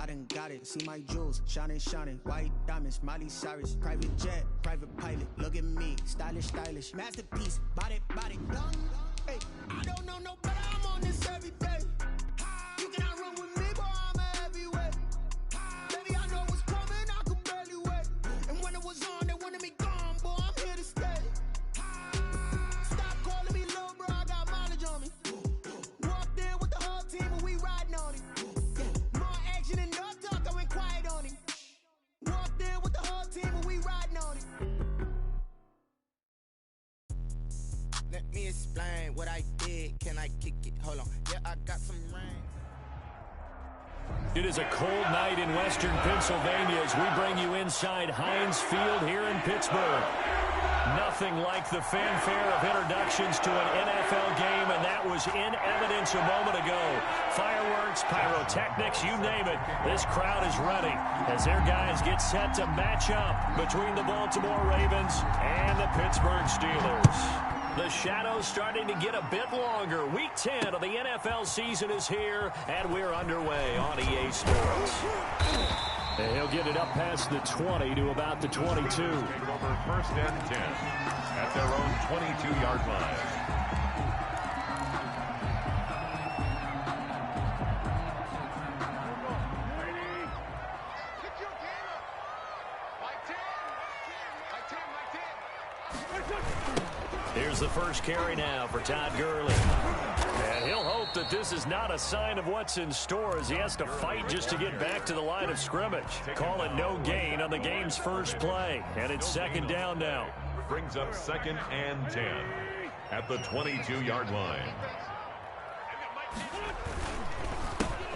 I done got it. See my jewels, shining, shining. White diamonds, Miley Cyrus. Private jet, private pilot. Look at me, stylish, stylish. Masterpiece, body, body. Hey, I don't know no better. I'm on this every day. You cannot run with me, boy. I'm a heavyweight. Baby, I know what's coming. I could barely wait. And when it was on, they wanted me gone, boy. I'm here to stay. Stop calling me little bro. I got mileage on me. Walked in with the whole team and we riding on it. More action and no talk. I went quiet on him. Walked in with the whole team and we riding on it. Let me explain what I did. Can I kick it? Hold on. Yeah, I got some rain. It is a cold night in western Pennsylvania as we bring you inside Heinz Field here in Pittsburgh. Nothing like the fanfare of introductions to an NFL game, and that was in evidence a moment ago. Fireworks, pyrotechnics, you name it. This crowd is ready as their guys get set to match up between the Baltimore Ravens and the Pittsburgh Steelers. The shadow's starting to get a bit longer. Week 10 of the NFL season is here, and we're underway on EA Sports. And he'll get it up past the 20 to about the 22. Take over first and 10 at their own 22-yard line. Here's the first carry now for Todd Gurley. And he'll hope that this is not a sign of what's in store as he has to fight just to get back to the line of scrimmage. Call it no gain on the game's first play. And it's second down now. Brings up second and 10 at the 22-yard line.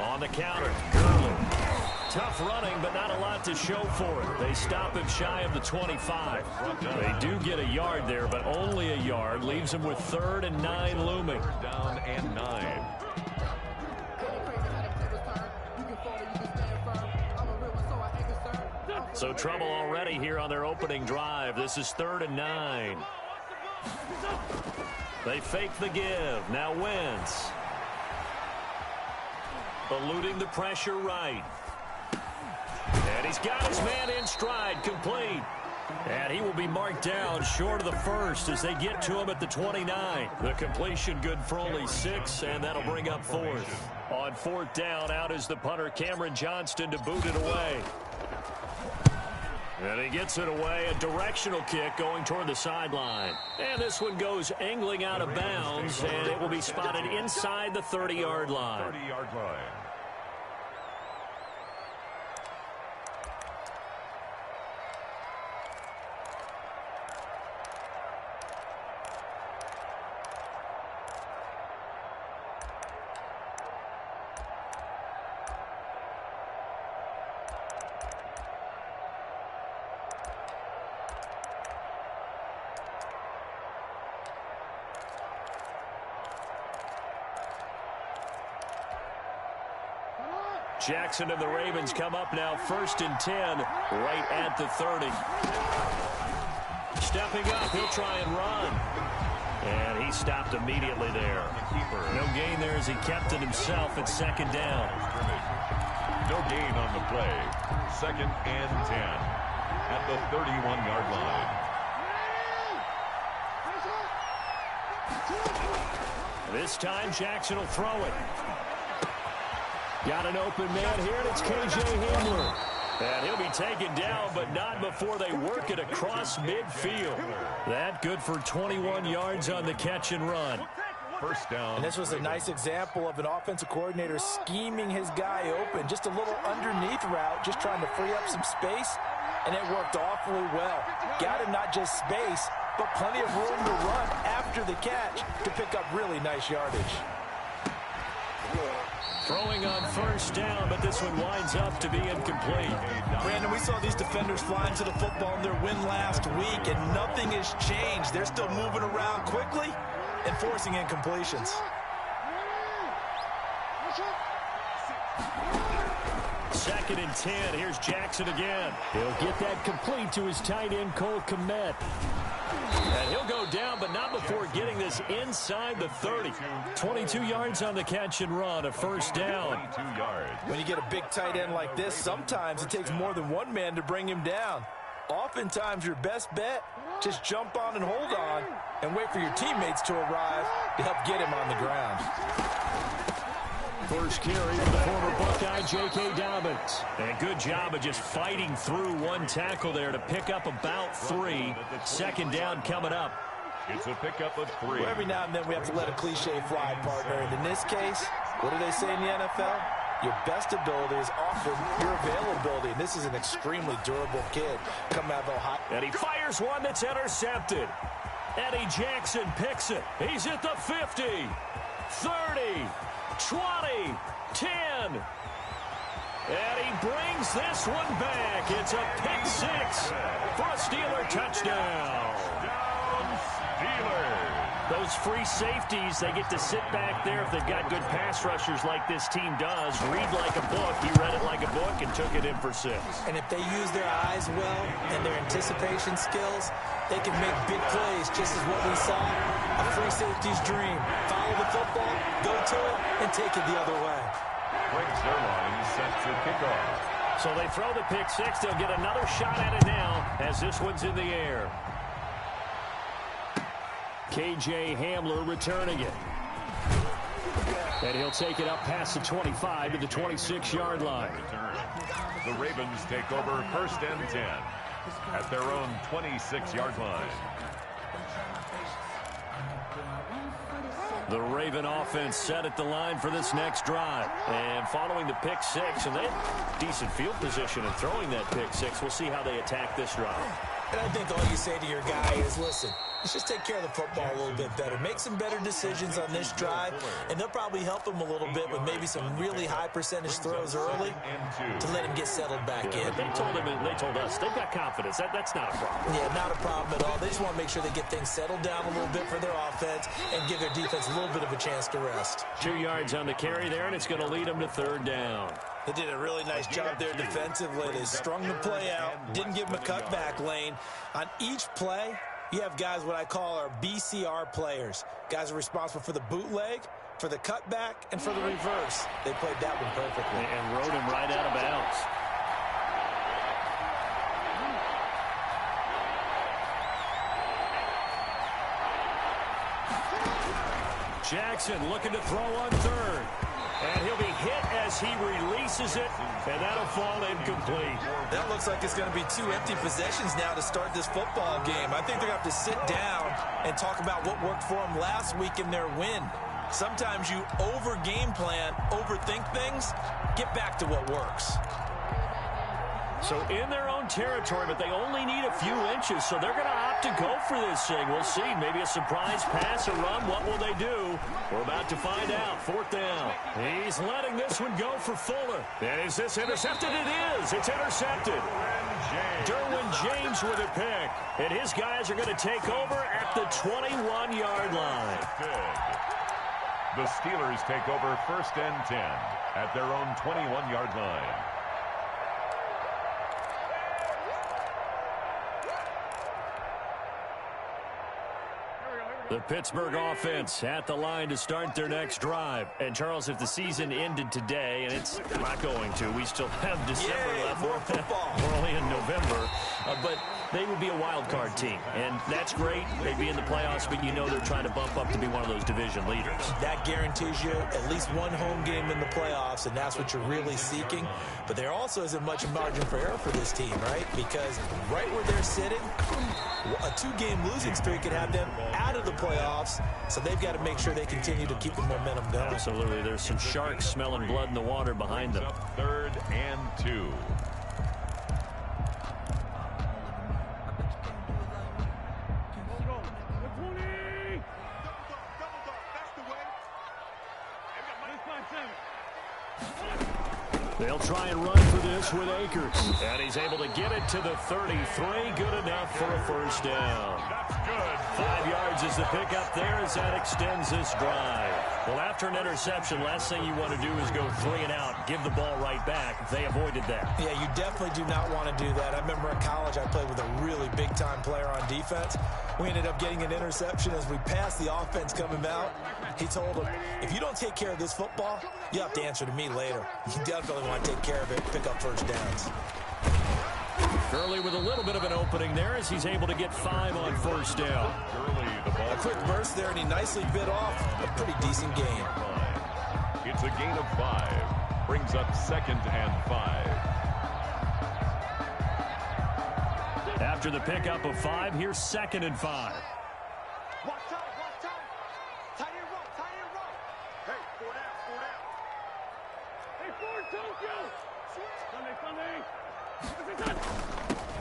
On the counter, Gurley. Tough running, but not a lot to show for it. They stop him shy of the 25. They do get a yard there, but only a yard. Leaves him with 3rd and 9 looming. Down and 9. So trouble already here on their opening drive. This is 3rd and 9. They fake the give. Now Wentz. Eluding the pressure right. And he's got his man in stride, complete. And he will be marked down short of the first as they get to him at the 29. The completion good for only 6, and that'll bring up 4th. On 4th down, out is the punter, Cameron Johnston, to boot it away. And he gets it away, a directional kick going toward the sideline. And this one goes angling out of bounds, and it will be spotted inside the 30-yard line. 30-yard line. Jackson and the Ravens come up now 1st and 10 right at the 30. Stepping up, he'll try and run. And he stopped immediately there. No gain there as he kept it himself at 2nd down. No gain on the play. 2nd and 10 at the 31-yard line. This time Jackson will throw it. Got an open man here, and it's K.J. Hamler. And he'll be taken down, but not before they work it across midfield. That good for 21 yards on the catch and run. First down. And this was a nice example of an offensive coordinator scheming his guy open. Just a little underneath route, just trying to free up some space, and it worked awfully well. Got him not just space, but plenty of room to run after the catch to pick up really nice yardage. Throwing on 1st down, but this one winds up to be incomplete. Brandon, we saw these defenders flying to the football in their win last week, and nothing has changed. They're still moving around quickly and forcing incompletions. 2nd and 10. Here's Jackson again. He'll get that complete to his tight end, Cole Kmet. And he'll go down, but not before getting this inside the 30. 22 yards on the catch and run, a first down. 22 yards. When you get a big tight end like this, sometimes it takes more than one man to bring him down. Oftentimes, your best bet, just jump on and hold on and wait for your teammates to arrive to help get him on the ground. First carry for the former Buckeye, J.K. Dobbins. And good job of just fighting through one tackle there to pick up about 3. 2nd down coming up. It's a pickup of 3. Well, every now and then we have to let a cliche fly, partner. And in this case, what do they say in the NFL? Your best ability is often your availability. And this is an extremely durable kid coming out of Ohio. And he fires one that's intercepted. Eddie Jackson picks it. He's at the 50, 30, 20, 10. And he brings this one back. It's a pick 6 for a Steeler touchdown. Steelers. Those free safeties, they get to sit back there if they've got good pass rushers like this team does. Read like a book. He read it like a book and took it in for 6. And if they use their eyes well and their anticipation skills, they can make big plays, just as what we saw. A free safety's dream. Follow the football, go to it, and take it the other way. Greg Zerline set to kick off. So they throw the pick 6. They'll get another shot at it now as this one's in the air. K.J. Hamler returning it. And he'll take it up past the 25 to the 26-yard line. The Ravens take over 1st and 10 at their own 26-yard line. The Raven offense set at the line for this next drive. And following the pick 6, and they have decent field position in throwing that pick 6. We'll see how they attack this drive. And I think all you say to your guy is, listen, let's just take care of the football a little bit better. Make some better decisions on this drive, and they'll probably help him a little bit with maybe some really high percentage throws early to let him get settled back in. But they told him, and they told us, they've got confidence. That's not a problem. Yeah, not a problem at all. They just want to make sure they get things settled down a little bit for their offense and give their defense a little bit of a chance to rest. 2 yards on the carry there, and it's going to lead them to 3rd down. They did a really nice job there defensively. They strung the play out, didn't give him a cutback lane. On each play, you have guys what I call our BCR players. Guys are responsible for the bootleg, for the cutback, and for the reverse. They played that one perfectly. And rode him right out of bounds. Jackson looking to throw on 3rd. And he'll be hit as he releases it, and that'll fall incomplete. That looks like it's going to be 2 empty possessions now to start this football game. I think they're going to have to sit down and talk about what worked for them last week in their win. Sometimes you over-game plan, overthink things, get back to what works. So in their own territory, but they only need a few inches, so they're going to opt to go for this thing. We'll see. Maybe a surprise pass or run. What will they do? We're about to find out. 4th down. He's letting this one go for Fuller. And is this intercepted? It is. It's intercepted. Derwin James with a pick. And his guys are going to take over at the 21-yard line. The Steelers take over 1st and 10 at their own 21-yard line. The Pittsburgh offense at the line to start their next drive. And, Charles, if the season ended today, and it's not going to, we still have December left. More football. We're only in November. But they would be a wild card team. And that's great. They'd be in the playoffs, but you know they're trying to bump up to be one of those division leaders. That guarantees you at least one home game in the playoffs, and that's what you're really seeking. But there also isn't much margin for error for this team, right? Because right where they're sitting, a 2-game losing streak could have them out of the playoffs, so they've got to make sure they continue to keep the momentum going. Absolutely. There's some sharks smelling blood in the water behind them. 3rd and 2. They'll try and run for this with Akers. And he's able to get it to the 33. Good enough for a first down. That's good. 5 yards is the pickup there as that extends this drive. Well, after an interception, last thing you want to do is go 3 and out, give the ball right back. They avoided that. Yeah, you definitely do not want to do that. I remember in college I played with a really big-time player on defense. We ended up getting an interception as we passed the offense coming out. He told him, if you don't take care of this football, you have to answer to me later. You definitely want to take care of it, pick up first downs. Gurley with a little bit of an opening there as he's able to get 5 on first down. Gurley, the ball. A quick burst there, and he nicely bit off a pretty decent gain. It's a gain of 5. Brings up 2nd and 5. After the pickup of 5, here's 2nd and 5.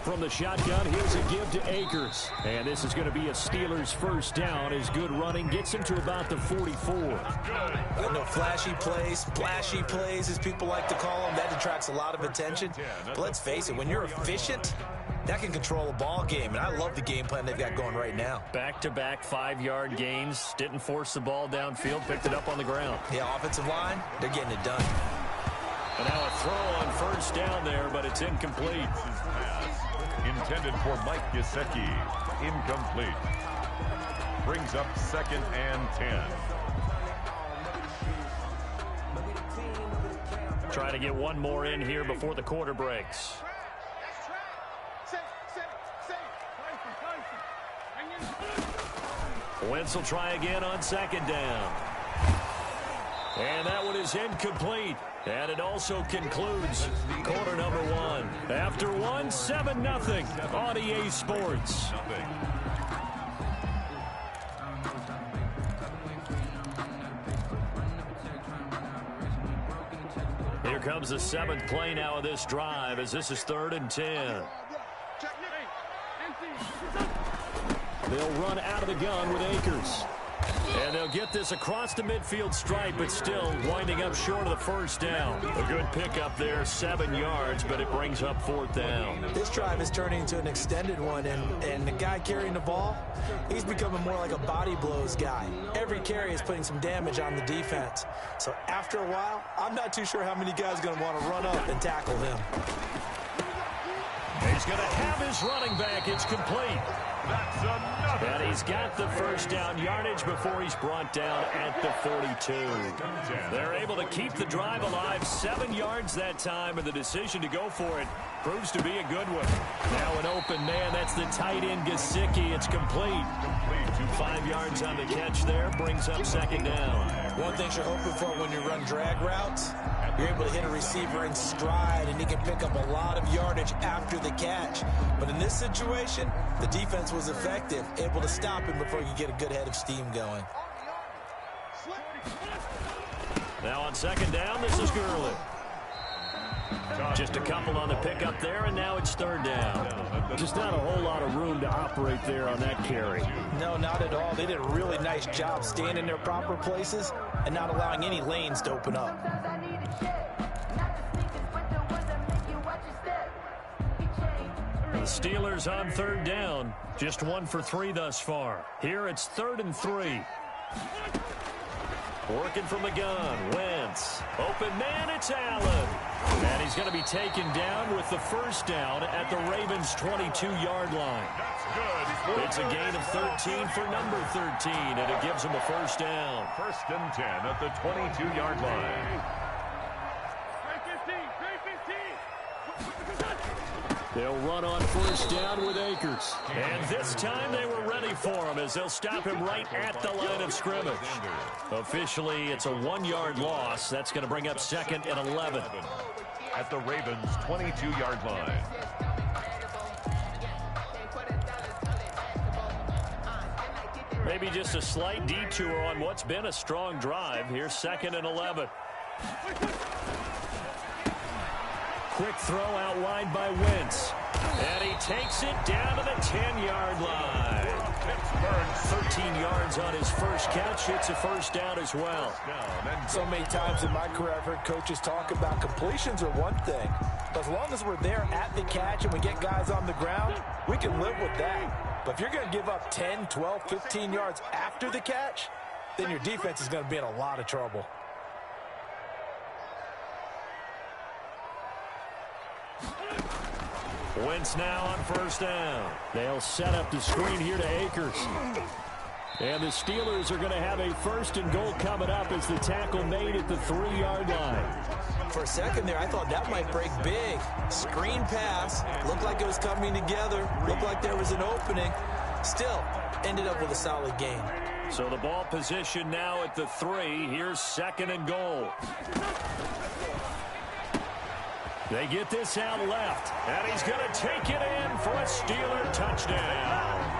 From the shotgun, here's a give to Akers. And this is going to be a Steelers first down as good running gets him to about the 44. I know flashy plays, splashy plays, as people like to call them, that attracts a lot of attention. But let's face it, when you're efficient, that can control a ball game. And I love the game plan they've got going right now. Back-to-back 5-yard gains. Didn't force the ball downfield. Picked it up on the ground. Yeah, offensive line, they're getting it done. And now a throw on first down there, but it's incomplete. Intended for Mike Gesicki. Incomplete. Brings up 2nd and 10. Try to get one more in here before the quarter breaks. Wentz will try again on 2nd down. And that one is incomplete. And it also concludes quarter number 1. After 1, 7-0 on EA Sports. Here comes the 7th play now of this drive as this is 3rd and 10. They'll run out of the gun with Akers. And they'll get this across the midfield stripe, but still winding up short of the first down. A good pickup there, 7 yards, but it brings up 4th down. This drive is turning into an extended one, and the guy carrying the ball, he's becoming more like a body blows guy. Every carry is putting some damage on the defense. So after a while, I'm not too sure how many guys are going to want to run up and tackle him. He's going to have his running back. It's complete. That's another. And he's got the first down yardage before he's brought down at the 42. They're able to keep the drive alive. 7 yards that time, and the decision to go for it proves to be a good one. Now an open man. That's the tight end Gesicki. It's complete. 5 yards on the catch there. Brings up 2nd down. One thing you're hoping for when you run drag routes, you're able to hit a receiver in stride, and he can pick up a lot of yardage after the catch. But in this situation, the defense was effective, able to stop him before you get a good head of steam going. Now on 2nd down, this is Gurley. Just a couple on the pickup there, and now it's 3rd down. Just not a whole lot of room to operate there on that carry. No, not at all. They did a really nice job staying in their proper places and not allowing any lanes to open up. The Steelers on 3rd down. Just 1 for 3 thus far. Here it's 3rd and 3. Working from the gun. Wentz. Open man, it's Allen. And he's going to be taken down with the first down at the Ravens' 22-yard line. That's good. It's a gain of 13 for number 13, and it gives him a first down. 1st and 10 at the 22-yard line. They'll run on first down with Akers. And this time they were ready for him as they'll stop him right at the line of scrimmage. Officially, it's a 1-yard loss. That's going to bring up 2nd and 11. At the Ravens' 22-yard line. Maybe just a slight detour on what's been a strong drive. Here's 2nd and 11. Quick throw out wide by Wentz. And he takes it down to the 10-yard line. Pittsburgh, 13 yards on his first catch. It's a first down as well. So many times in my career, I've heard coaches talk about completions are one thing. But as long as we're there at the catch and we get guys on the ground, we can live with that. But if you're going to give up 10, 12, 15 yards after the catch, then your defense is going to be in a lot of trouble. Wentz now on first down. They'll set up the screen here to Akers. And the Steelers are going to have a first and goal coming up as the tackle made at the 3-yard line. For a second there, I thought that might break big. Screen pass. Looked like it was coming together. Looked like there was an opening. Still, ended up with a solid game. So the ball position now at the 3. Here's second and goal. They get this out left, and he's going to take it in for a Steeler touchdown.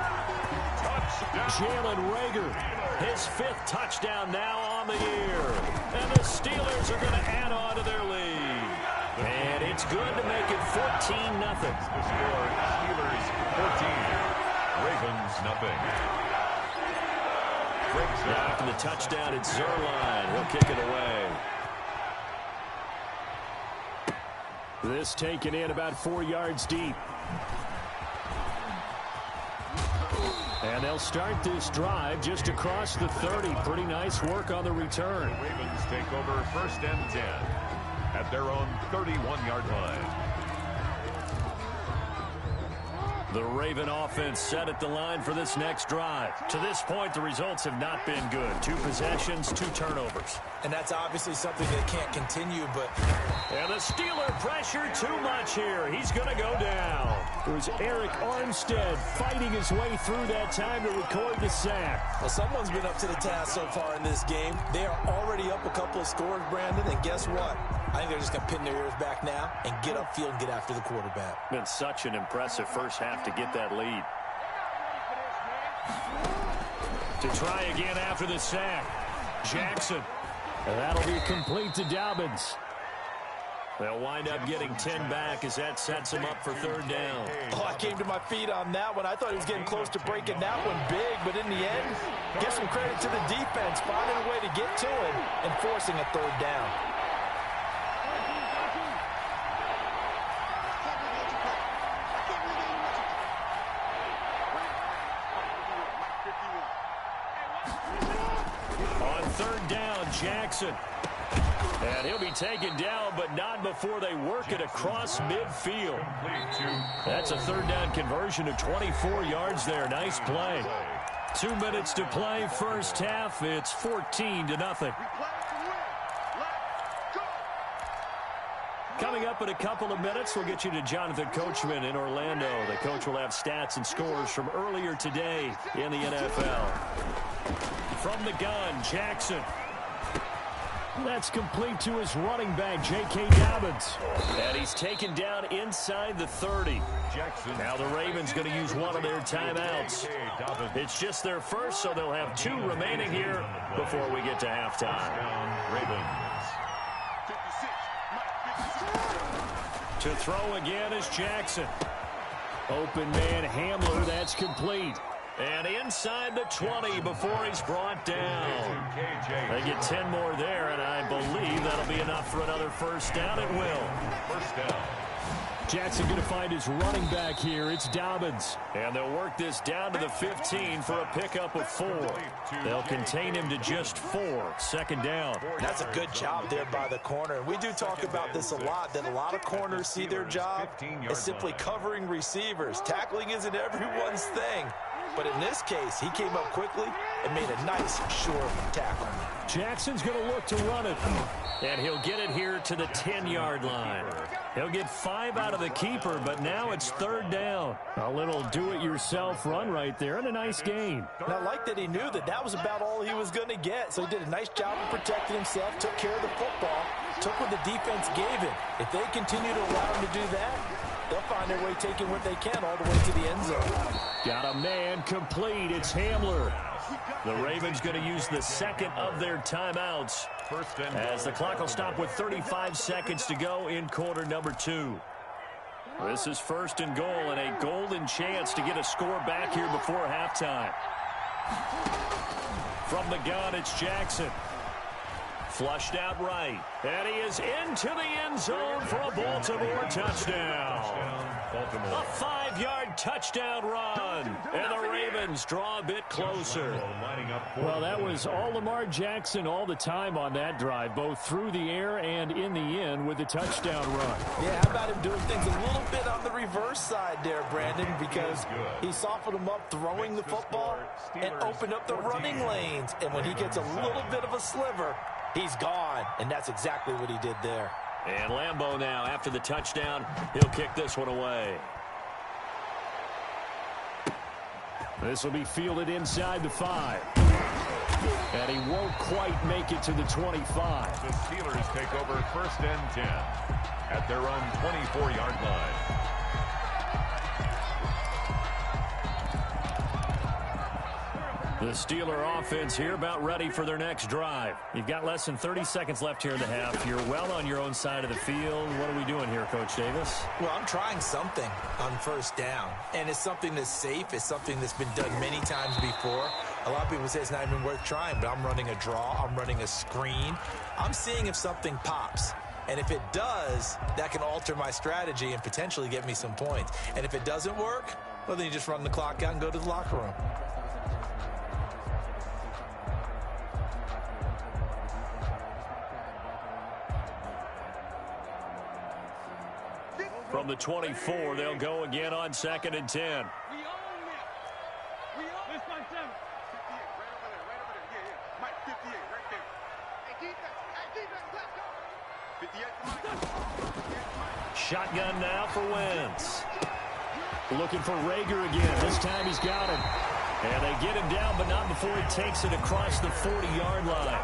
Jalen Reagor, his 5th touchdown now on the year. And the Steelers are going to add on to their lead. And it's good to make it 14-0. The score, Steelers 14, Ravens nothing. After the touchdown, it's Zerline. He'll kick it away. This taken in about 4 yards deep. And they'll start this drive just across the 30. Pretty nice work on the return. The Ravens take over first and 10 at their own 31-yard line. The Raven offense set at the line for this next drive. To this point, the results have not been good. 2 possessions, 2 turnovers. And that's obviously something that can't continue, but... And the Steeler pressure too much here. He's going to go down. It was Eric Armstead fighting his way through that time to record the sack. Well, someone's been up to the task so far in this game. They are already up a couple of scores, Brandon, and guess what? I think they're just going to pin their ears back now and get upfield and get after the quarterback. Been such an impressive first half to get that lead. To try again after the sack. Jackson. And that'll be complete to Dobbins. They'll wind up getting 10 back as that sets them up for 3rd down. Oh, I came to my feet on that one. I thought he was getting close to breaking that one big, but in the end, give some credit to the defense, finding a way to get to him and forcing a 3rd down. On 3rd down, Jackson. And he'll be taken down, but not before they work it across midfield. That's a 3rd down conversion of 24 yards there. Nice play. 2 minutes to play first half. It's 14-0. Coming up in a couple of minutes, we'll get you to Jonathan Coachman in Orlando. The coach will have stats and scores from earlier today in the NFL. From the gun, Jackson. That's complete to his running back, J.K. Dobbins. And he's taken down inside the 30. Jackson. Now the Ravens going to use one of their timeouts. It's just their first, so they'll have 2 remaining here before we get to halftime. Ravens. To throw again is Jackson. Open man Hamler, that's complete. And inside the 20 before he's brought down. They get 10 more there, and I believe that'll be enough for another first down. It will. First down. Jackson going to find his running back here. It's Dobbins. And they'll work this down to the 15 for a pickup of 4. They'll contain him to just 4. 2nd down. That's a good job there by the corner. And we do talk about this a lot, that a lot of corners see their job as simply covering receivers. Tackling isn't everyone's thing. But in this case, he came up quickly and made a nice, sure tackle. Jackson's going to look to run it. And he'll get it here to the 10-yard line. He'll get 5 out of the keeper, but now it's 3rd down. A little do-it-yourself run right there and a nice gain. And I like that he knew that that was about all he was going to get. So he did a nice job of protecting himself, took care of the football, took what the defense gave him. If they continue to allow him to do that, they'll find their way taking what they can all the way to the end zone. Got a man complete. It's Hamler. The Ravens going to use the 2nd of their timeouts as the clock will stop with 35 seconds to go in quarter number 2. This is 1st and goal and a golden chance to get a score back here before halftime. From the gun, it's Jackson. Flushed out right. And he is into the end zone for a Baltimore touchdown. A 5-yard touchdown run. And the Ravens draw a bit closer. Well, that was all Lamar Jackson all the time on that drive, both through the air and in the end with the touchdown run. Yeah, how about him doing things a little bit on the reverse side there, Brandon, because he softened him up throwing the football and opened up the running lanes. And when he gets a little bit of a sliver, he's gone. And that's exactly what he did there. And Lambeau now, after the touchdown, he'll kick this one away. This will be fielded inside the 5. And he won't quite make it to the 25. The Steelers take over 1st and 10 at their own 24-yard line. The Steeler offense here about ready for their next drive. You've got less than 30 seconds left here in the half. You're well on your own side of the field. What are we doing here, Coach Davis? Well, I'm trying something on 1st down, and it's something that's safe. It's something that's been done many times before. A lot of people say it's not even worth trying, but I'm running a draw. I'm running a screen. I'm seeing if something pops. And if it does, that can alter my strategy and potentially get me some points. And if it doesn't work, well, then you just run the clock out and go to the locker room. From the 24, they'll go again on 2nd and 10. Shotgun now for Wentz. Looking for Rager again. This time he's got him. And they get him down, but not before he takes it across the 40-yard line.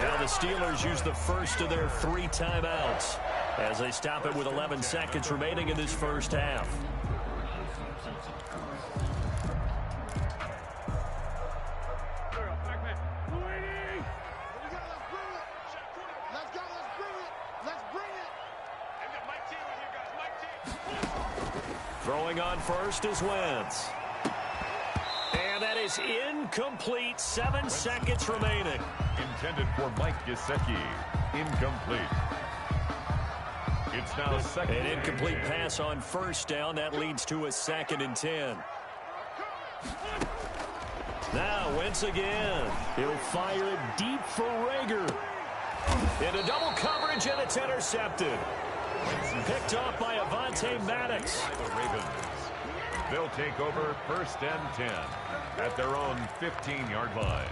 Now the Steelers use the first of their 3 timeouts as they stop it with 11 seconds remaining in this first half. Throwing on first is Wentz. And that is incomplete. 7 seconds remaining. Intended for Mike Gesicki. Incomplete. It's now second. An incomplete pass on 1st down. That leads to a 2nd and 10. Now Wentz again. He'll fire it deep for Rager. Into double coverage, and it's intercepted. Picked off by Avonte Maddox. The Ravens. They'll take over 1st and 10 at their own 15-yard line.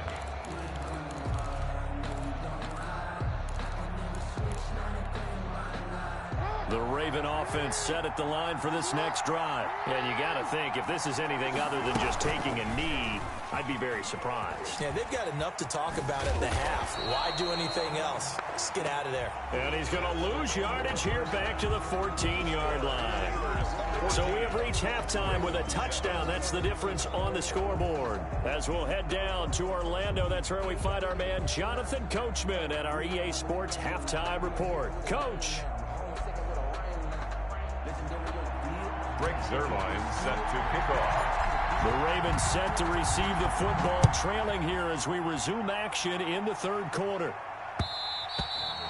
The Raven offense set at the line for this next drive. And you got to think, if this is anything other than just taking a knee, I'd be very surprised. Yeah, they've got enough to talk about at the half. Why do anything else? Just get out of there. And he's going to lose yardage here back to the 14-yard line. So we have reached halftime with a touchdown. That's the difference on the scoreboard. As we'll head down to Orlando, that's where we find our man Jonathan Coachman at our EA Sports Halftime Report. Coach. Greg Zuerlein set to kick off. The Ravens set to receive the football, trailing here as we resume action in the 3rd quarter.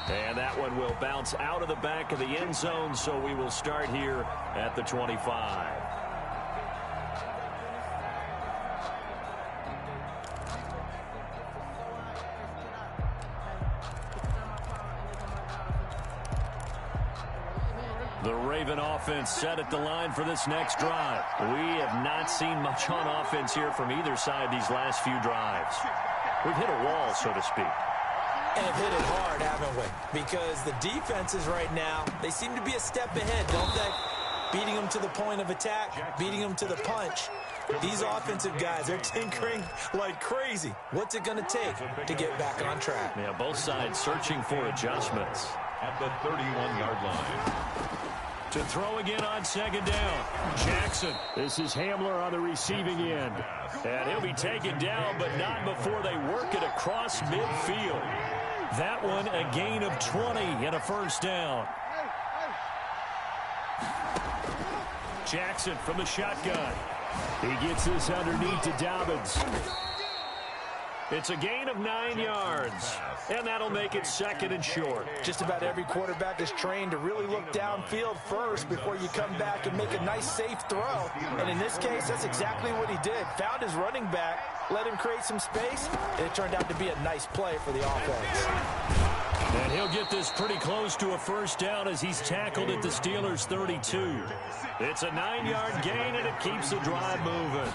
And that one will bounce out of the back of the end zone, so we will start here at the 25. The Raven offense set at the line for this next drive. We have not seen much on offense here from either side these last few drives. We've hit a wall, so to speak. And have hit it hard, haven't we? Because the defenses right now, they seem to be a step ahead, don't they? Beating them to the point of attack, beating them to the punch. These offensive guys, they're tinkering like crazy. What's it going to take to get back on track? Yeah, both sides searching for adjustments. At the 31-yard line. To throw again on 2nd down. Jackson. This is Hamler on the receiving end. And he'll be taken down, but not before they work it across midfield. That one a gain of 20 and a 1st down. Jackson from the shotgun. He gets this underneath to Dobbins. It's a gain of 9 yards, and that'll make it 2nd and short. Just about every quarterback is trained to really look downfield first before you come back and make a nice, safe throw. And in this case, that's exactly what he did. Found his running back, let him create some space, and it turned out to be a nice play for the offense. And he'll get this pretty close to a first down as he's tackled at the Steelers' 32. It's a 9-yard gain, and it keeps the drive moving.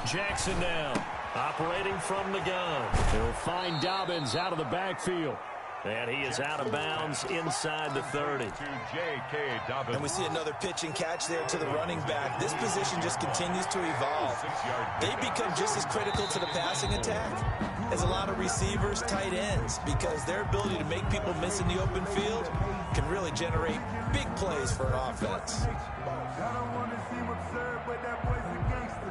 Jackson now, operating from the gun. He'll find Dobbins out of the backfield. And he is out of bounds inside the 30. And we see another pitch and catch there to the running back. This position just continues to evolve. They become just as critical to the passing attack as a lot of receivers, tight ends, because their ability to make people miss in the open field can really generate big plays for an offense.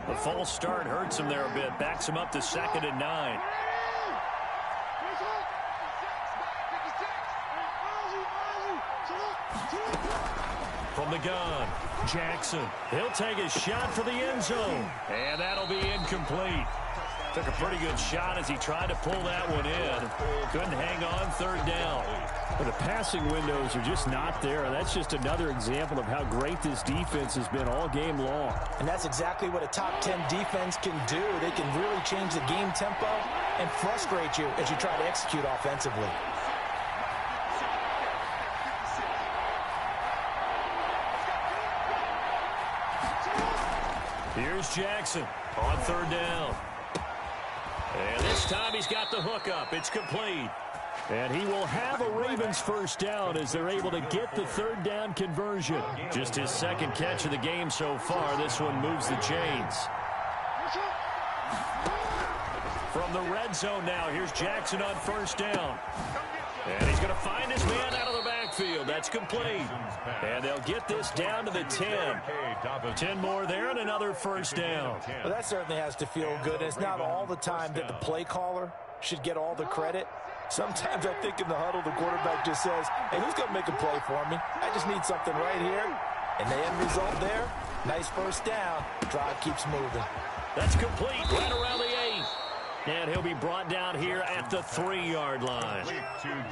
The false start hurts him there a bit, backs him up to 2nd and 9. From the gun, Jackson. He'll take a shot for the end zone. And that'll be incomplete. Took a pretty good shot as he tried to pull that one in. Couldn't hang on 3rd down. But the passing windows are just not there. That's just another example of how great this defense has been all game long. And that's exactly what a top 10 defense can do. They can really change the game tempo and frustrate you as you try to execute offensively. Here's Jackson on 3rd down. And this time he's got the hook up. It's complete. And he will have a Ravens first down as they're able to get the 3rd down conversion. Just his 2nd catch of the game so far. This one moves the chains. From the red zone now, here's Jackson on 1st down. And he's going to find his man out of the backfield. That's complete. And they'll get this down to the 10. 10 more there and another first down. Well, that certainly has to feel good. It's not all the time that the play caller should get all the credit. Sometimes I think in the huddle, the quarterback just says, hey, who's going to make a play for me? I just need something right here. And the end result there, nice first down. Drive keeps moving. That's complete right around the 8. And he'll be brought down here at the 3-yard line.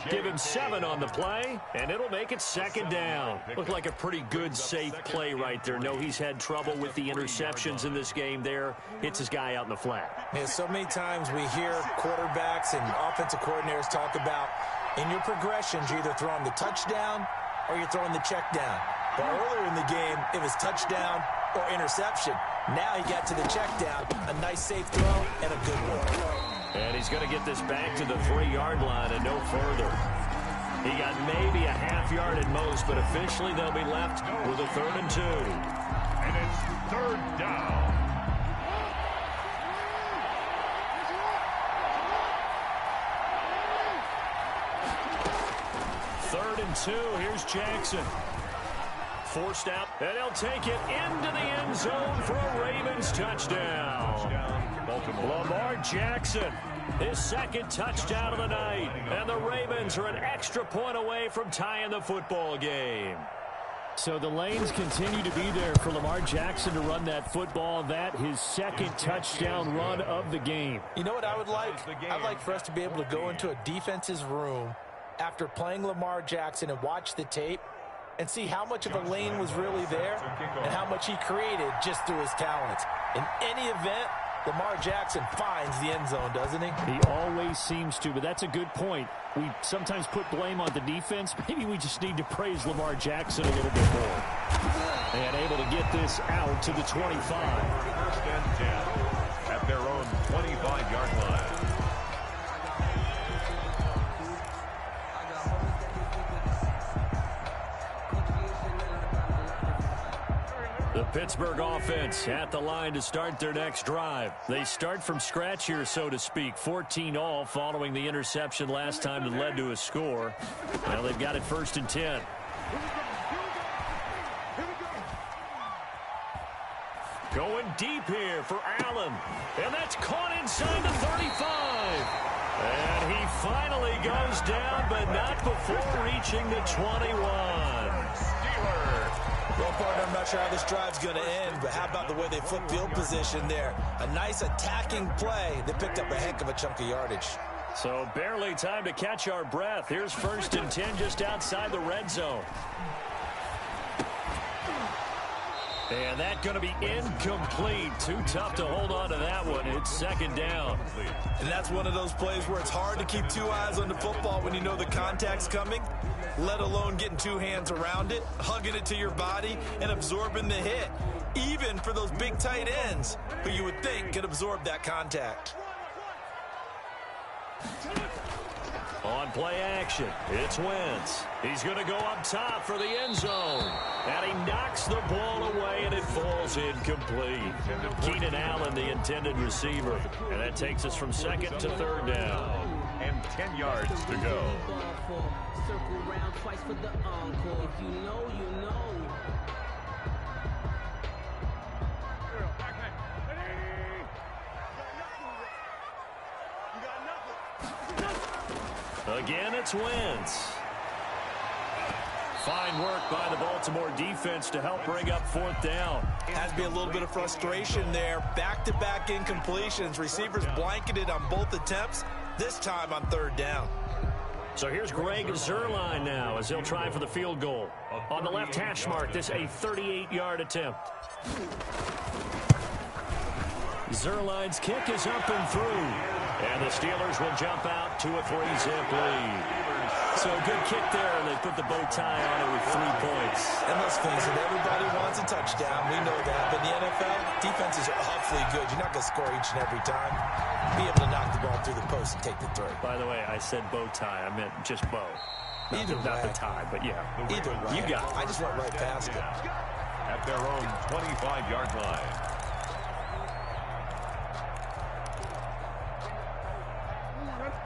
Give him 7 on the play, and it'll make it 2nd down. Looked like a pretty good, safe play right there. No, he's had trouble with the interceptions in this game there. Hits his guy out in the flat. Yeah, so many times we hear quarterbacks and offensive coordinators talk about in your progressions, you're either throwing the touchdown or you're throwing the check down. But earlier in the game, it was touchdown or interception. Now he got to the check down, a nice safe throw, and a good one. And he's going to get this back to the 3-yard line and no further. He got maybe a half yard at most, but officially they'll be left with a 3rd and 2. And it's 3rd down. Third and 2. Here's Jackson. Forced out, and he'll take it into the end zone for a Ravens touchdown. Lamar Jackson, his 2nd touchdown of the night. And the Ravens are an extra point away from tying the football game. So the lanes continue to be there for Lamar Jackson to run that football. That his 2nd touchdown run of the game. You know what I would like? I'd like for us to be able to go into a defense's room after playing Lamar Jackson and watch the tape and see how much of a lane was really there and how much he created just through his talents. In any event, Lamar Jackson finds the end zone, doesn't he? He always seems to, but that's a good point. We sometimes put blame on the defense. Maybe we just need to praise Lamar Jackson a little bit more. And able to get this out to the 25. 1st and 10 at their own 25-yard line. The Pittsburgh offense at the line to start their next drive. They start from scratch here, so to speak. 14 all following the interception last time that led to a score. Well, they've got it 1st and 10. Going deep here for Allen. And that's caught inside the 35. And he finally goes down, but not before reaching the 21. Well, partner, I'm not sure how this drive's going to end, but how about the way they flip field position there? A nice attacking play. They picked up a heck of a chunk of yardage. So barely time to catch our breath. Here's 1st and 10 just outside the red zone. And that's going to be incomplete. Too tough to hold on to that one. It's 2nd down. And that's one of those plays where it's hard to keep 2 eyes on the football when you know the contact's coming, let alone getting 2 hands around it, hugging it to your body, and absorbing the hit. Even for those big tight ends who you would think could absorb that contact. On play action, it's Wentz. He's going to go up top for the end zone. And he knocks the ball away, and it falls incomplete. Keenan Allen, the intended receiver. And that takes us from 2nd to 3rd down. And 10 yards to go. Circle round twice for the encore. If you know, you know. Again, it's Wentz. Fine work by the Baltimore defense to help bring up 4th down. Has to be a little bit of frustration there. Back-to-back incompletions. Receivers blanketed on both attempts, this time on 3rd down. So here's Greg Zuerlein now as he'll try for the field goal. On the left hash mark, this a 38-yard attempt. Zuerlein's kick is up and through. And the Steelers will jump out to a 3-zip lead. So a good kick there, and they put the bow tie on it with 3 points. And let's face it, everybody wants a touchdown. We know that. But in the NFL, defenses are awfully good. You're not going to score each and every time. Be able to knock the ball through the post and take the throw. By the way, I said bow tie. I meant just bow. Either way. Not the tie, but yeah. Either way. You got it. I just went right past it. At their own 25-yard line.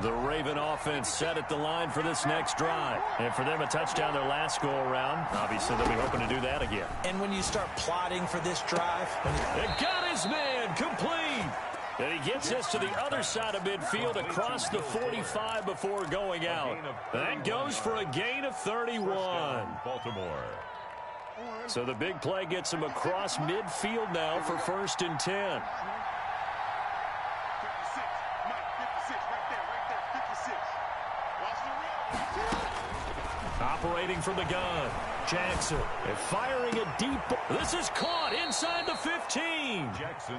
The Raven offense set at the line for this next drive. And for them, a touchdown their last go-around. Obviously, they'll be hoping to do that again. And when you start plotting for this drive... It got his man complete. And he gets us to the other side of midfield across the 45 before going out. That goes for a gain of 31. Baltimore. So the big play gets him across midfield now for 1st and 10. Operating from the gun, Jackson, and firing a deep ball. This is caught inside the 15.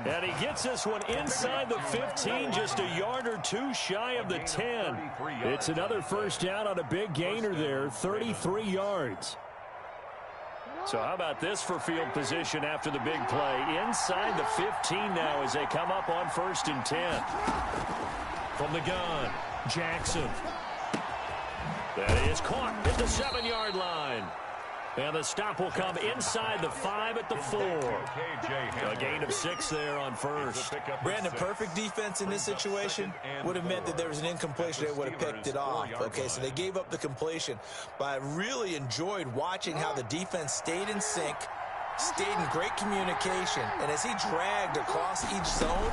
And he gets this one inside the 15, just a yard or 2 shy of the 10. It's another 1st down on a big gainer there, 33 yards. So how about this for field position after the big play? Inside the 15 now as they come up on 1st and 10. From the gun, Jackson. That is caught at the 7-yard line. And the stop will come inside the 5 at the 4. A gain of 6 there on 1st. Brandon, perfect defense in this situation would have meant that there was an incompletion. They would have picked it off. Okay, so they gave up the completion. But I really enjoyed watching how the defense stayed in sync, stayed in great communication. And as he dragged across each zone,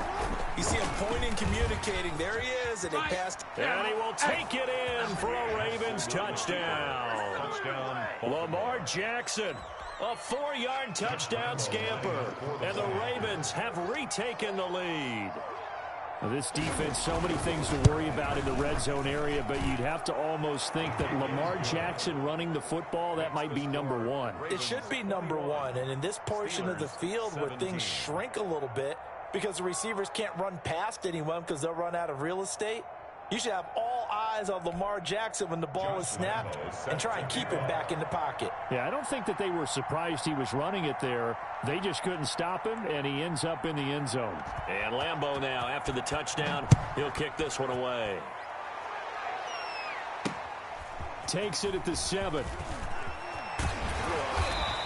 you see him pointing, communicating. There he is, and they passed. And he will take it in for a Ravens touchdown. Lamar Jackson, a 4-yard touchdown scamper. And the Ravens have retaken the lead. Now, this defense, so many things to worry about in the red zone area, but you'd have to almost think that Lamar Jackson running the football, that might be number 1. It should be number 1, and in this portion of the field where things shrink a little bit because the receivers can't run past anyone because they'll run out of real estate, you should have all eyes on Lamar Jackson when the ball is snapped and try and keep him back in the pocket. Yeah, I don't think that they were surprised he was running it there. They just couldn't stop him, and he ends up in the end zone. And Lambeau now, after the touchdown, he'll kick this one away. Takes it at the 7.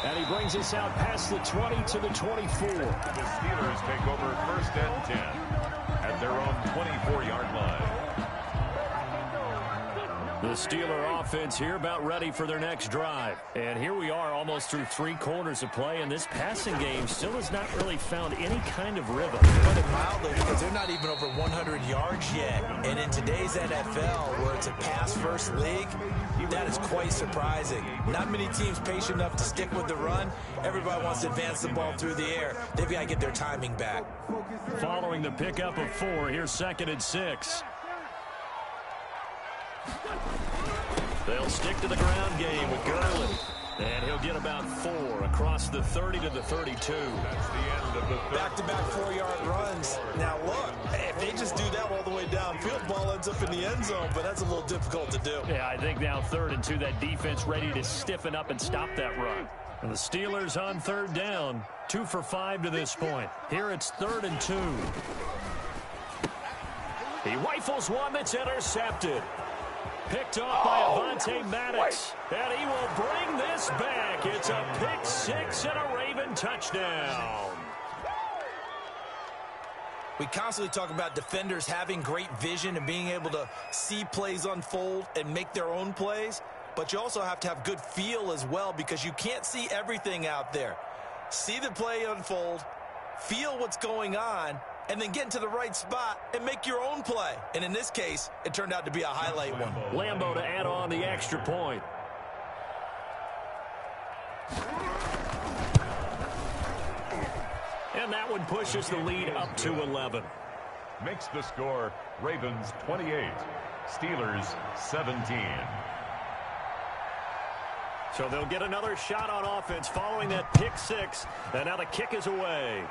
And he brings us out past the 20 to the 24. The Steelers take over 1st and 10 at their own 24-yard line. The Steeler offense here about ready for their next drive. And here we are almost through 3 quarters of play, and this passing game still has not really found any kind of rhythm. Put it mildly, because they're not even over 100 yards yet. And in today's NFL, where it's a pass-first league, That is quite surprising. Not many teams patient enough to stick with the run. Everybody wants to advance the ball through the air. They've got to get their timing back. Following the pickup of 4, here's 2nd and 6. They'll stick to the ground game with Gurley. And he'll get about 4 across the 30 to the 32. That's the end of the third. Back-to-back 4-yard runs. Now, look, if they just do that all the way downfield, ball ends up in the end zone, but that's a little difficult to do. Yeah, I think now 3rd and 2, that defense ready to stiffen up and stop that run. And the Steelers on 3rd down, 2 for 5 to this point. Here it's 3rd and 2. He rifles one that's intercepted. Picked off by Avonte Maddox. And he will bring this back. It's a pick 6 and a Raven touchdown. We constantly talk about defenders having great vision and being able to see plays unfold and make their own plays. But you also have to have good feel as well, because you can't see everything out there. See the play unfold, feel what's going on, and then get into the right spot and make your own play. And in this case, it turned out to be a highlight one. Lambo to add on the extra point. And that one pushes the lead up to 11. Makes the score Ravens 28, Steelers 17. So they'll get another shot on offense following that pick 6. And now the kick is away.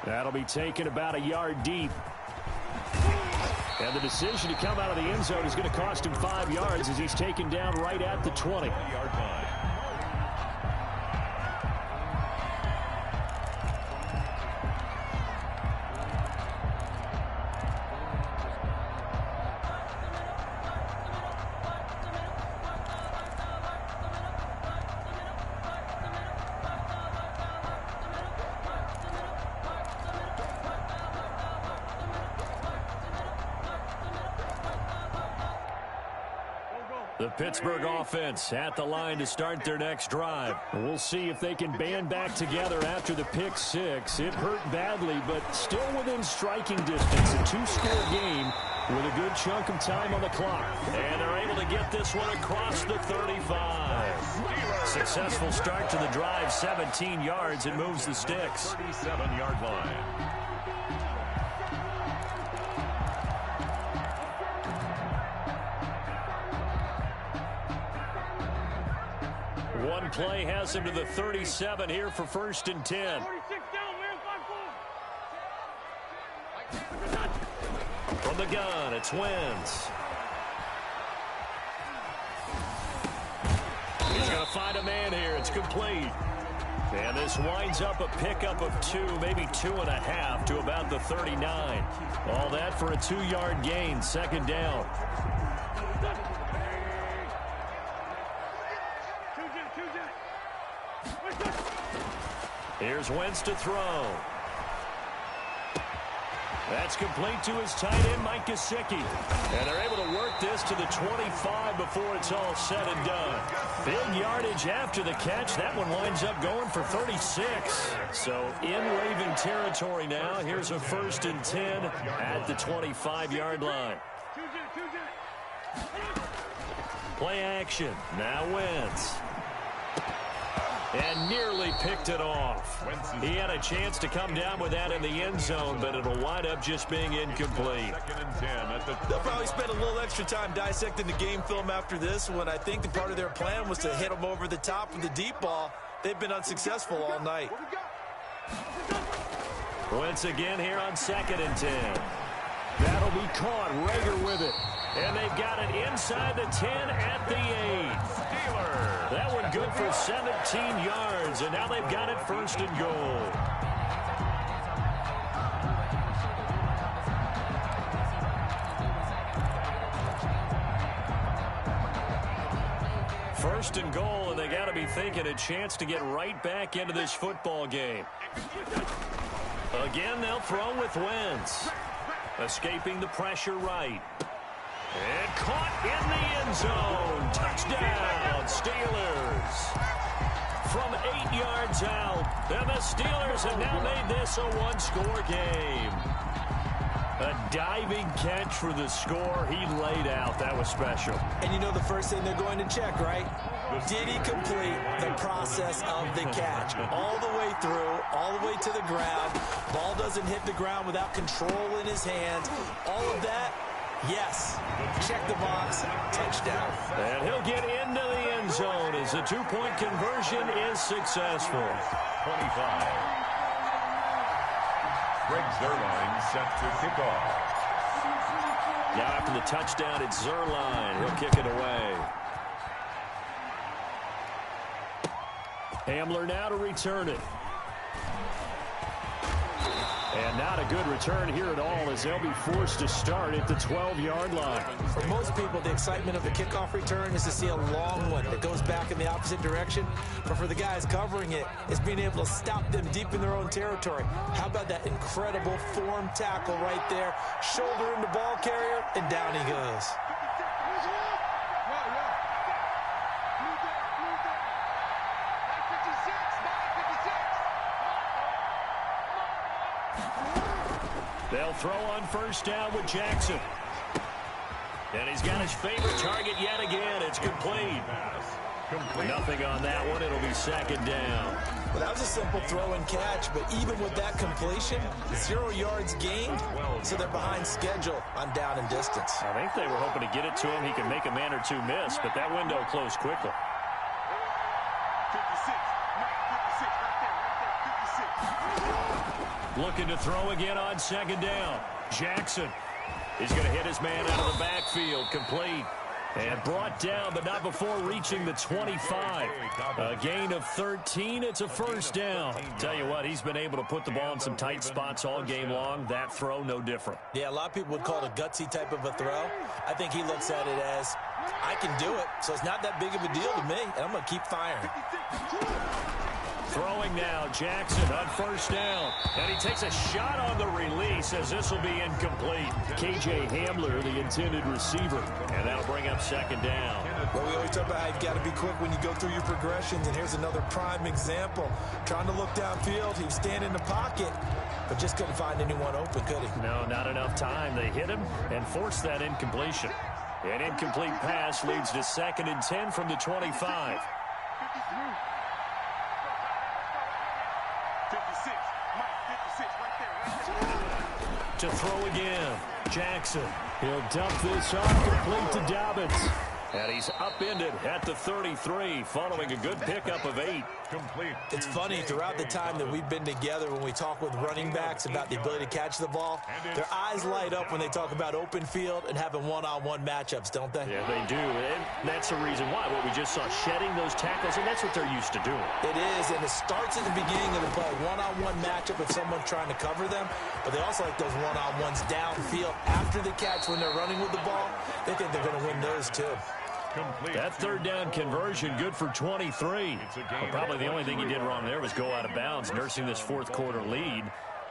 That'll be taken about a yard deep. And the decision to come out of the end zone is going to cost him 5 yards as he's taken down right at the 20-yard line. The Pittsburgh offense at the line to start their next drive. We'll see if they can band back together after the pick 6. It hurt badly, but still within striking distance. A 2-score game with a good chunk of time on the clock. And they're able to get this one across the 35. Successful start to the drive, 17 yards, and moves the sticks. 37-yard line. One play has him to the 37 here for 1st and 10. From the gun, it's Wentz. He's going to find a man here. It's complete. And this winds up a pickup of 2, maybe 2.5 to about the 39. All that for a 2-yard gain, 2nd down. Here's Wentz to throw. That's complete to his tight end, Mike Gesicki. And they're able to work this to the 25 before it's all said and done. Big yardage after the catch. That one winds up going for 36. So in Raven territory now. Here's a 1st and 10 at the 25-yard line. Play action. Now Wentz. And nearly picked it off. He had a chance to come down with that in the end zone, but it'll wind up just being incomplete. 2nd and 10 at the... They'll probably spend a little extra time dissecting the game film after this one. I think the part of their plan was to hit them over the top with the deep ball. They've been unsuccessful all night. Wentz again here on 2nd and 10. That'll be caught. Rager with it. And they've got it inside the 10 at the 8. Steelers. That one good for 17 yards. And now they've got it 1st and goal. First and goal, and they got to be thinking a chance to get right back into this football game. Again, they'll throw with Wentz. Escaping the pressure right. And caught in the end zone. Touchdown, Steelers. From 8 yards out. And the Steelers have now made this a 1-score game. A diving catch for the score. He laid out. That was special. And you know the first thing they're going to check, right? Did he complete the process of the catch? All the way through, all the way to the ground. Ball doesn't hit the ground without control in his hands. All of that, yes. Check the box. Touchdown. And he'll get into the end zone as the two-point conversion is successful. 25. Greg Zuerlein set to kick off. Now after the touchdown, it's Zuerlein. He'll kick it away. Hamler now to return it. And not a good return here at all as they'll be forced to start at the 12-yard line. For most people, the excitement of the kickoff return is to see a long one that goes back in the opposite direction. But for the guys covering it, it's being able to stop them deep in their own territory. How about that incredible form tackle right there? Shoulder into ball carrier, and down he goes. They'll throw on first down with Jackson. And he's got his favorite target yet again. It's complete. Nothing on that one. It'll be second down. Well, that was a simple throw and catch, but even with that completion, 0 yards gained, so they're behind schedule on down and distance. I think they were hoping to get it to him. He could make a man or two miss, but that window closed quickly. Looking to throw again on second down. Jackson. He's going to hit his man out of the backfield. Complete. And brought down, but not before reaching the 25. A gain of 13. It's a first down. Tell you what, he's been able to put the ball in some tight spots all game long. That throw, no different. Yeah, a lot of people would call it a gutsy type of a throw. I think he looks at it as, I can do it, so it's not that big of a deal to me, and I'm going to keep firing. Throwing now, Jackson on first down. And he takes a shot on the release as this will be incomplete. KJ Hamler, the intended receiver. And that'll bring up second down. Well, we always talk about how you've got to be quick when you go through your progressions. And here's another prime example. Trying to look downfield. He was standing in the pocket, but just couldn't find anyone open, could he? No, not enough time. They hit him and forced that incompletion. An incomplete pass leads to 2nd and 10 from the 25. To throw again. Jackson. He'll dump this off complete to Dobbins. And he's upended at the 33 following a good pickup of 8. Complete. It's funny, throughout the time that we've been together, when we talk with running backs about the ability to catch the ball, their eyes light up when they talk about open field and having one-on-one matchups, don't they? Yeah, they do. And that's the reason why. What we just saw, shedding those tackles, and that's what they're used to doing. It is, and it starts at the beginning of the play. One-on-one matchup with someone trying to cover them, but they also like those one-on-ones downfield after the catch when they're running with the ball. They think they're going to win those, too. Complete. That third down conversion good for 23. Well, probably the only thing he did wrong there was go out of bounds, nursing this fourth quarter lead.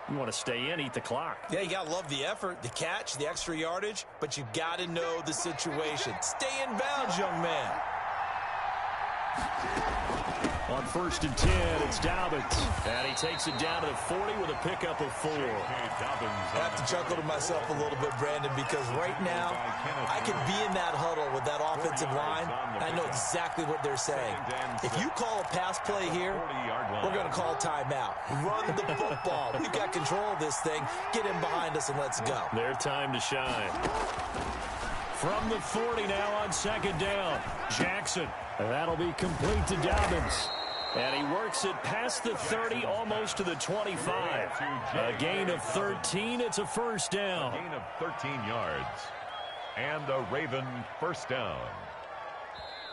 You want to stay in, eat the clock. Yeah, you got to love the effort, the catch, the extra yardage, but you got to know the situation. Stay in bounds, young man. On 1st and 10, it's Dobbins. And he takes it down to the 40 with a pickup of 4. I have to chuckle to myself a little bit, Brandon, because right now I could be in that huddle with that offensive line, and I know exactly what they're saying. If you call a pass play here, we're going to call timeout. Run the football. We've got control of this thing. Get in behind us and let's go. Their time to shine. From the 40 now on second down, Jackson. That'll be complete to Dobbins. And he works it past the 30, almost to the 25. A gain of 13. It's a first down. Gain of 13 yards. And a Raven first down.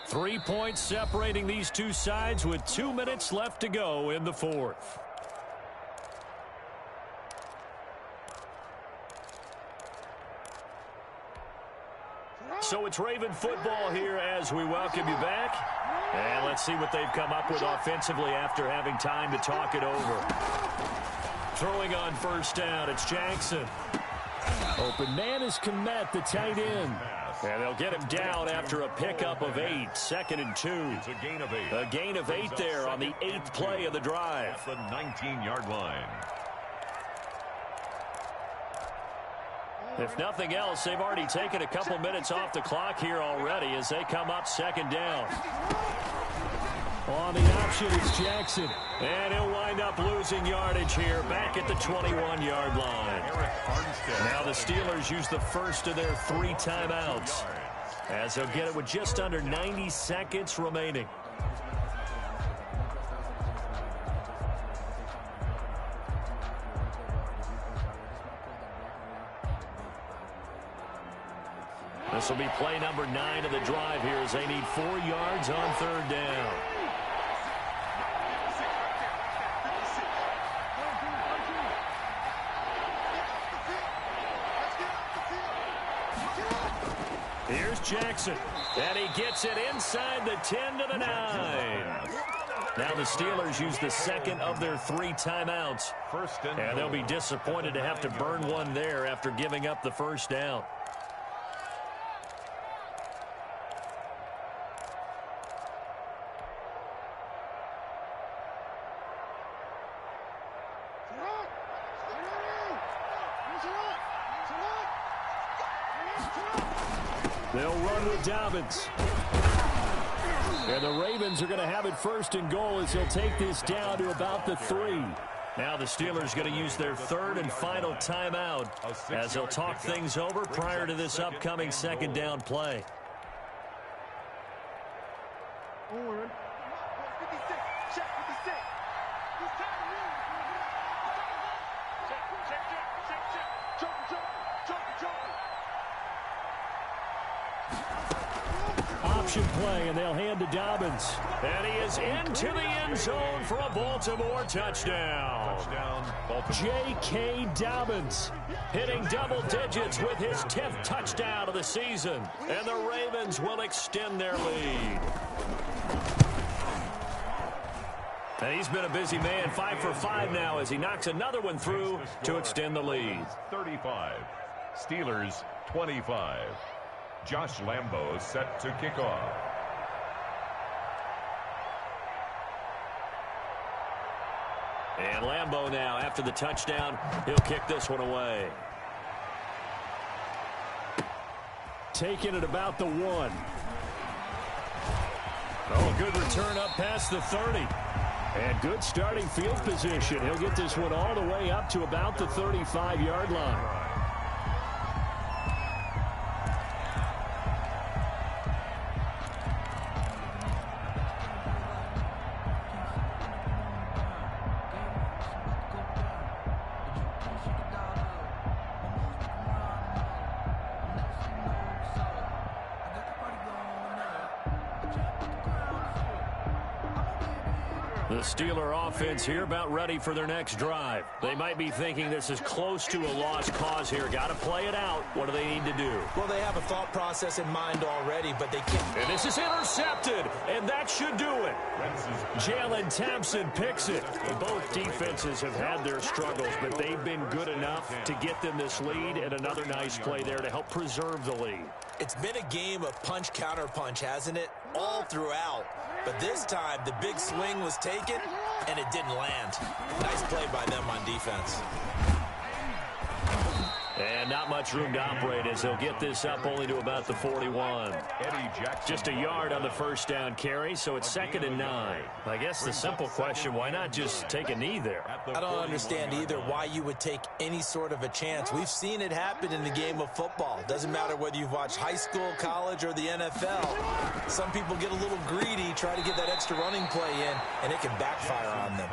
3 points separating these two sides with 2 minutes left to go in the fourth. So it's Raven football here as we welcome you back. And let's see what they've come up with offensively after having time to talk it over. Throwing on first down, it's Jackson. Open man is Komet, the tight end. And they'll get him down after a pickup of 8. 2nd and 2. It's a gain of 8. A gain of 8 there on the 8th play of the drive. At the 19-yard line. If nothing else, they've already taken a couple minutes off the clock here already as they come up second down. On the option, it's Jackson. And he'll wind up losing yardage here back at the 21-yard line. Now the Steelers use the first of their 3 timeouts as they'll get it with just under 90 seconds remaining. This will be play number 9 of the drive here as they need 4 yards on third down. Here's Jackson, and he gets it inside the 10 to the 9. Now the Steelers use the second of their 3 timeouts, and they'll be disappointed to have to burn one there after giving up the first down. They'll run with Dobbins. And the Ravens are going to have it first and goal as they'll take this down to about the 3. Now the Steelers going to use their 3rd and final timeout as they'll talk things over prior to this upcoming second down play. Option play, and they'll hand to Dobbins. And he is into the end zone for a Baltimore touchdown. J.K. Dobbins hitting double digits with his 10th touchdown of the season. And the Ravens will extend their lead. And he's been a busy man, 5 for 5 now as he knocks another one through to extend the lead. 35. Steelers 25. Josh Lambo set to kick off. And Lambo now, after the touchdown, he'll kick this one away. Taking it about the 1. Oh, good return up past the 30. And good starting field position. He'll get this one all the way up to about the 35-yard line. The Steeler offense here about ready for their next drive. They might be thinking this is close to a lost cause here. Got to play it out. What do they need to do? Well, they have a thought process in mind already, but they can't. And this is intercepted, and that should do it. Jalen Thompson picks it. Both defenses have had their struggles, but they've been good enough to get them this lead, and another nice play there to help preserve the lead. It's been a game of punch-counter-punch, hasn't it? All throughout. But this time, the big swing was taken, and it didn't land. Nice play by them on defense. And not much room to operate as they'll get this up only to about the 41. Just a yard on the first down carry, so it's 2nd and 9. I guess the simple question, why not just take a knee there? I don't understand either why you would take any sort of a chance. We've seen it happen in the game of football. Doesn't matter whether you've watched high school, college, or the NFL. Some people get a little greedy, try to get that extra running play in, and it can backfire on them.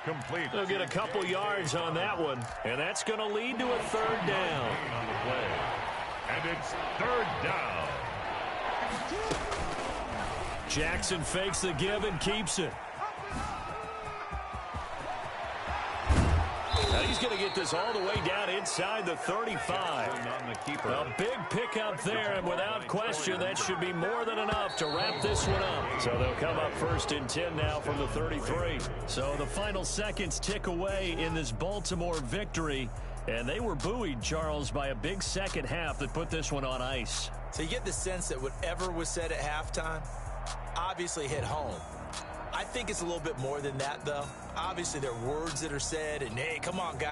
Complete. They'll get a couple yards on that one, and that's going to lead to a 3rd down. On the play. And it's 3rd down. Jackson fakes the give and keeps it. Now he's going to get this all the way down inside the 35. A big pickup there, and without question, that should be more than enough to wrap this one up. So they'll come up 1st and 10 now from the 33. So the final seconds tick away in this Baltimore victory, and they were buoyed, Charles, by a big second half that put this one on ice. So you get the sense that whatever was said at halftime obviously hit home. I think it's a little bit more than that, though. Obviously, there are words that are said, and, hey, come on, guys.